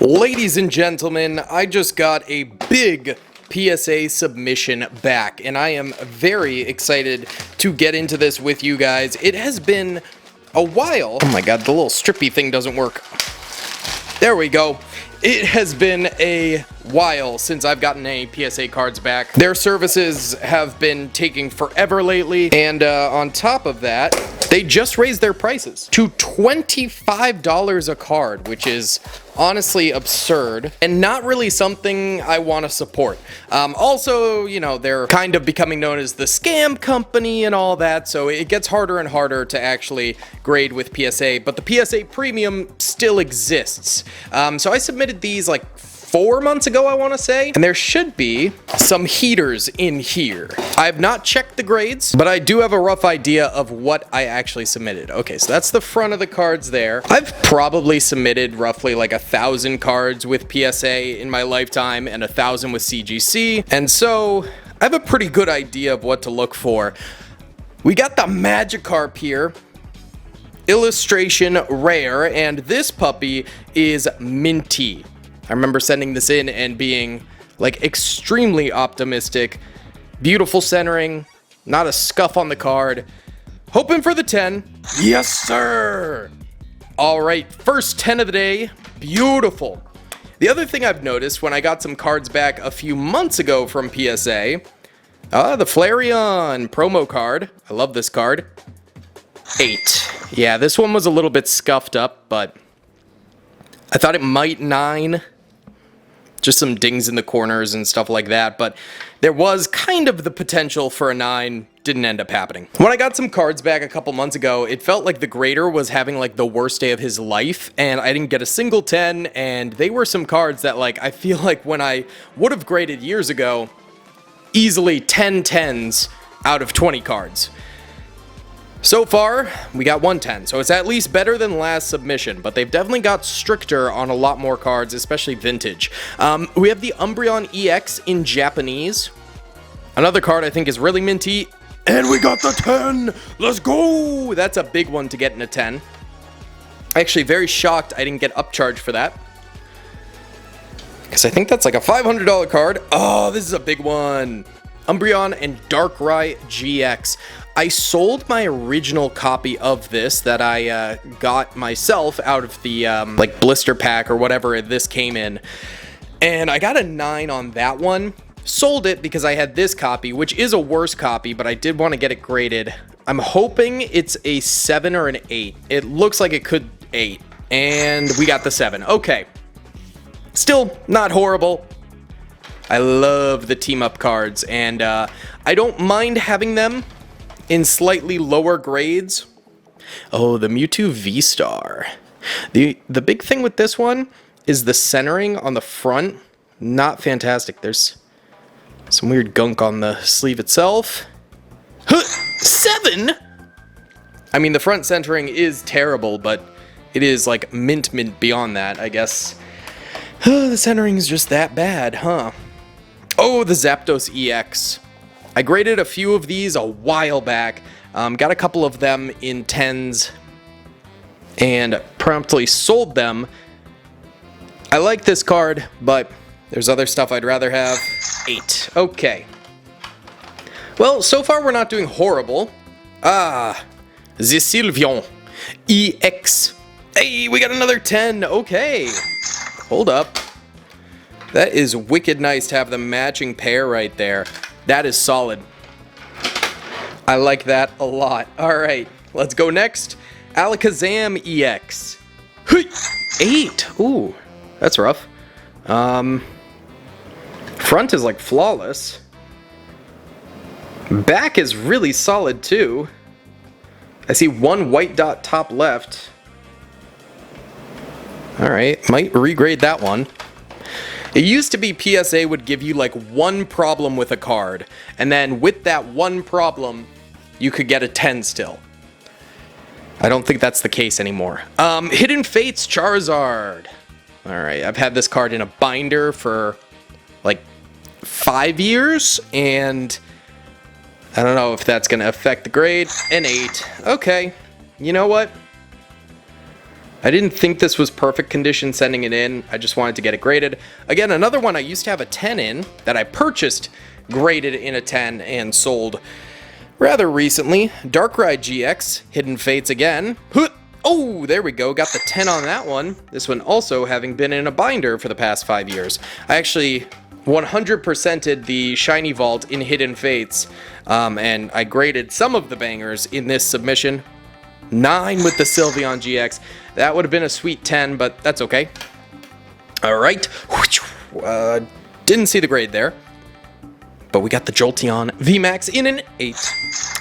Ladies and gentlemen, I just got a big PSA submission back, and I am very excited to get into this with you guys. It has been a while. Oh my god, the little strippy thing doesn't work. There we go. It has been a while since I've gotten any PSA cards back. Their services have been taking forever lately, and on top of that, they just raised their prices to $25 a card, which is honestly absurd and not really something I want to support. Also, you know, they're kind of becoming known as the scam company and all that, so it gets harder and harder to actually grade with PSA, but the PSA Premium still exists. So I submitted these like 4 months ago, I want to say, and there should be some heaters in here. I have not checked the grades, but I do have a rough idea of what I actually submitted. Okay, so that's the front of the cards there. I've probably submitted roughly like 1,000 cards with PSA in my lifetime and 1,000 with CGC, and so I have a pretty good idea of what to look for. We got the Magikarp here. Illustration rare, and this puppy is minty. I remember sending this in and being like extremely optimistic. Beautiful centering, not a scuff on the card. Hoping for the 10. Yes, sir! All right, first 10 of the day. Beautiful. The other thing I've noticed when I got some cards back a few months ago from PSA, the Flareon promo card. I love this card. 8. Yeah, this one was a little bit scuffed up, but I thought it might 9. Just some dings in the corners and stuff like that, but there was kind of the potential for a 9. Didn't end up happening. When I got some cards back a couple months ago, it felt like the grader was having like the worst day of his life, and I didn't get a single 10, and they were some cards that like I feel like when I would have graded years ago, easily 10 10s out of 20 cards. So far, we got 110, so it's at least better than last submission, but they've definitely got stricter on a lot more cards, especially vintage. We have the Umbreon EX in Japanese. Another card I think is really minty, and we got the 10! Let's go! That's a big one to get in a 10. Actually, very shocked I didn't get upcharged for that, because I think that's like a $500 card. Oh, this is a big one. Umbreon and Darkrai GX. I sold my original copy of this that I got myself out of the like blister pack or whatever this came in, and I got a 9 on that one. Sold it because I had this copy, which is a worse copy, but I did want to get it graded. I'm hoping it's a 7 or an 8. It looks like it could 8, and we got the 7. Okay, still not horrible. I love the team-up cards, and I don't mind having them in slightly lower grades. Oh, the Mewtwo V-Star. The big thing with this one is the centering on the front. Not fantastic. There's some weird gunk on the sleeve itself. 7? I mean, the front centering is terrible, but it is like mint beyond that, I guess. The centering is just that bad, huh? Oh, the Zapdos EX. I graded a few of these a while back, got a couple of them in 10s, and promptly sold them. I like this card, but there's other stuff I'd rather have. 8. Okay. Well, so far we're not doing horrible. The Sylveon EX. Hey, we got another 10. Okay. Hold up. That is wicked nice to have the matching pair right there. That is solid. I like that a lot. All right, let's go next. Alakazam EX. 8. Ooh, that's rough. Front is like flawless. Back is really solid too. I see one white dot top left. All right, might regrade that one. It used to be PSA would give you like one problem with a card, and then with that one problem, you could get a 10 still. I don't think that's the case anymore. Hidden Fates Charizard. All right, I've had this card in a binder for like 5 years, and I don't know if that's going to affect the grade. An 8. Okay, you know what? I didn't think this was perfect condition sending it in. I just wanted to get it graded. Again, another one I used to have a 10 in that I purchased graded in a 10 and sold rather recently. Darkrai GX, Hidden Fates again. Oh, there we go. Got the 10 on that one. This one also having been in a binder for the past 5 years. I actually 100%ed the Shiny Vault in Hidden Fates, and I graded some of the bangers in this submission. 9 with the Sylveon GX. That would have been a sweet 10, but that's okay. Alright. Didn't see the grade there. But we got the Jolteon VMAX in an 8.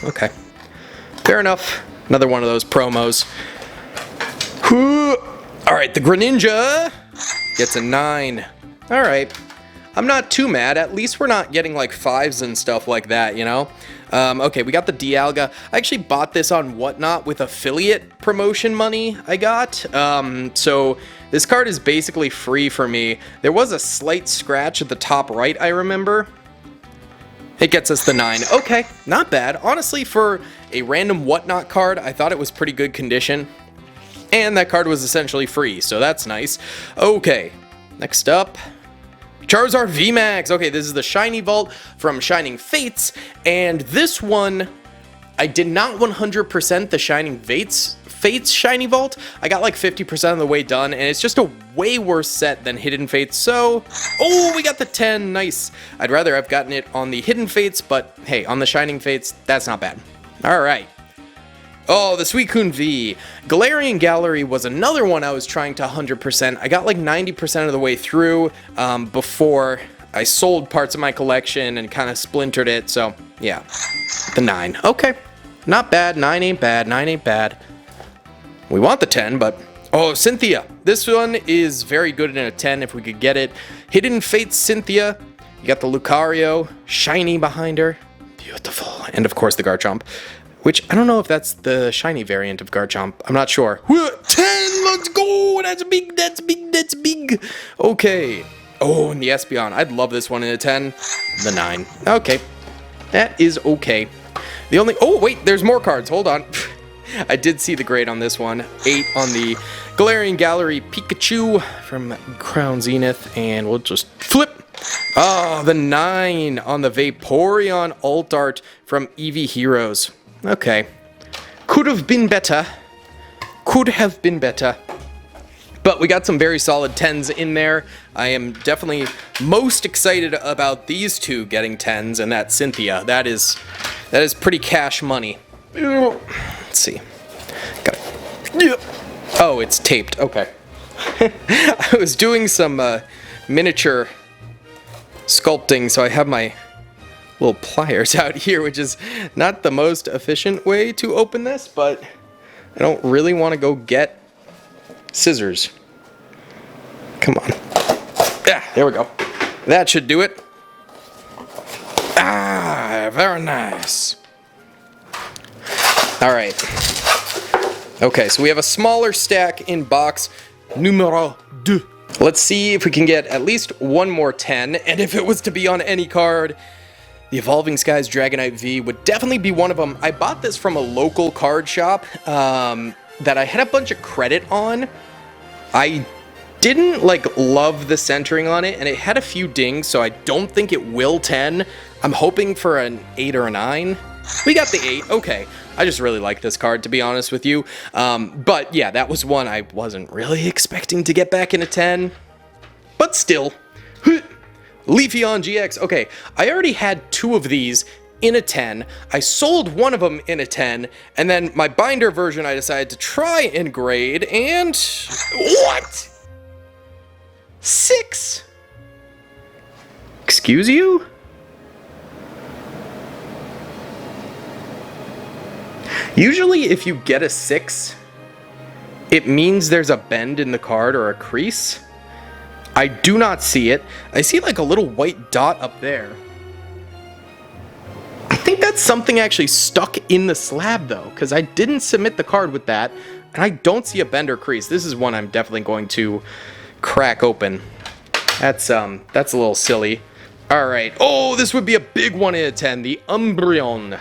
Okay. Fair enough. Another one of those promos. Alright, the Greninja gets a 9. Alright. I'm not too mad. At least we're not getting like 5s and stuff like that, you know? Okay, we got the Dialga. I actually bought this on Whatnot with affiliate promotion money I got. So this card is basically free for me. There was a slight scratch at the top right, I remember. It gets us the 9. Okay, not bad. Honestly, for a random Whatnot card, I thought it was pretty good condition. And that card was essentially free, so that's nice. Okay, next up, Charizard VMAX. Okay, this is the Shiny Vault from Shining Fates, and this one, I did not 100% the Shining Fates Shiny Vault. I got like 50% of the way done, and it's just a way worse set than Hidden Fates, so... Oh, we got the 10, nice. I'd rather have gotten it on the Hidden Fates, but hey, on the Shining Fates, that's not bad. Alright. Oh, the Suicune V. Galarian Gallery was another one I was trying to 100%. I got like 90% of the way through before I sold parts of my collection and kind of splintered it, so yeah. The 9. Okay. Not bad. 9 ain't bad. 9 ain't bad. We want the 10, but... Oh, Cynthia. This one is very good in a 10 if we could get it. Hidden Fates Cynthia. You got the Lucario. Shiny behind her. Beautiful. And of course the Garchomp. Which, I don't know if that's the shiny variant of Garchomp. I'm not sure. 10, let's go! That's big, that's big, that's big! Okay. Oh, and the Espeon. I'd love this one in a 10. The 9. Okay. That is okay. The only... Oh, wait, there's more cards. Hold on. I did see the grade on this one. 8 on the Galarian Gallery Pikachu from Crown Zenith. And we'll just flip. Oh, the 9 on the Vaporeon Alt Art from Eevee Heroes. Okay. Could have been better. Could have been better. But we got some very solid 10s in there. I am definitely most excited about these two getting 10s and that Cynthia. That is pretty cash money. Let's see. Got it. Oh, it's taped. Okay. I was doing some miniature sculpting, so I have my little pliers out here, which is not the most efficient way to open this, but I don't really want to go get scissors. Come on. Yeah, there we go. That should do it. Ah, very nice. All right. Okay, so we have a smaller stack in box numero 2. Let's see if we can get at least one more 10, and if it was to be on any card, the Evolving Skies Dragonite V would definitely be one of them. I bought this from a local card shop that I had a bunch of credit on. I didn't love the centering on it, and it had a few dings, so I don't think it will 10. I'm hoping for an 8 or a 9. We got the 8, okay. I just really like this card, to be honest with you. But yeah, that was one I wasn't really expecting to get back in a 10. But still. Leafeon GX. Okay, I already had 2 of these in a 10. I sold one of them in a 10, and then my binder version I decided to try and grade, and... What? 6? Excuse you? Usually if you get a 6, it means there's a bend in the card or a crease. I do not see it. I see like a little white dot up there. I think that's something actually stuck in the slab though, because I didn't submit the card with that, and I don't see a bend or crease. This is one I'm definitely going to crack open. That's a little silly. All right. Oh, this would be a big one in a 10. The Umbreon.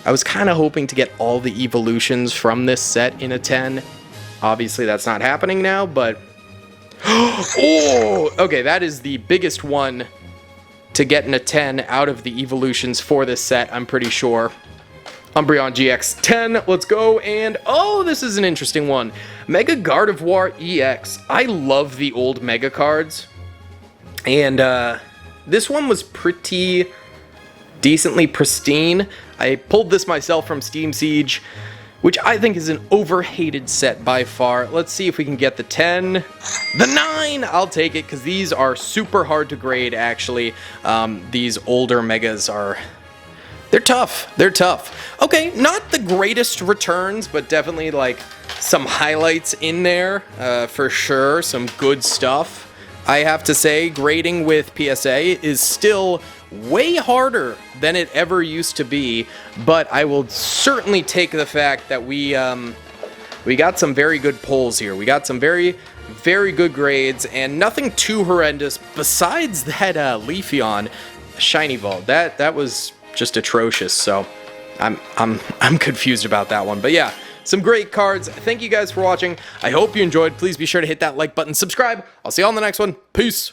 I was kind of hoping to get all the evolutions from this set in a 10. Obviously, that's not happening now, but... Oh! Okay, that is the biggest one to getting a 10 out of the evolutions for this set, I'm pretty sure. Umbreon GX 10, let's go, and oh, this is an interesting one. Mega Gardevoir EX. I love the old Mega cards, and this one was pretty decently pristine. I pulled this myself from Steam Siege, which I think is an overhated set by far. Let's see if we can get the 10. The 9! I'll take it, because these are super hard to grade, actually. These older Megas are... They're tough. They're tough. Okay, not the greatest returns, but definitely, like, some highlights in there, for sure. Some good stuff. I have to say, grading with PSA is still way harder than it ever used to be, but I will certainly take the fact that we got some very good pulls here. We got some very, very good grades, and nothing too horrendous besides that Leafeon Shiny Ball. That was just atrocious, so I'm confused about that one. But yeah, some great cards. Thank you guys for watching. I hope you enjoyed. Please be sure to hit that like button, subscribe. I'll see you on the next one. Peace.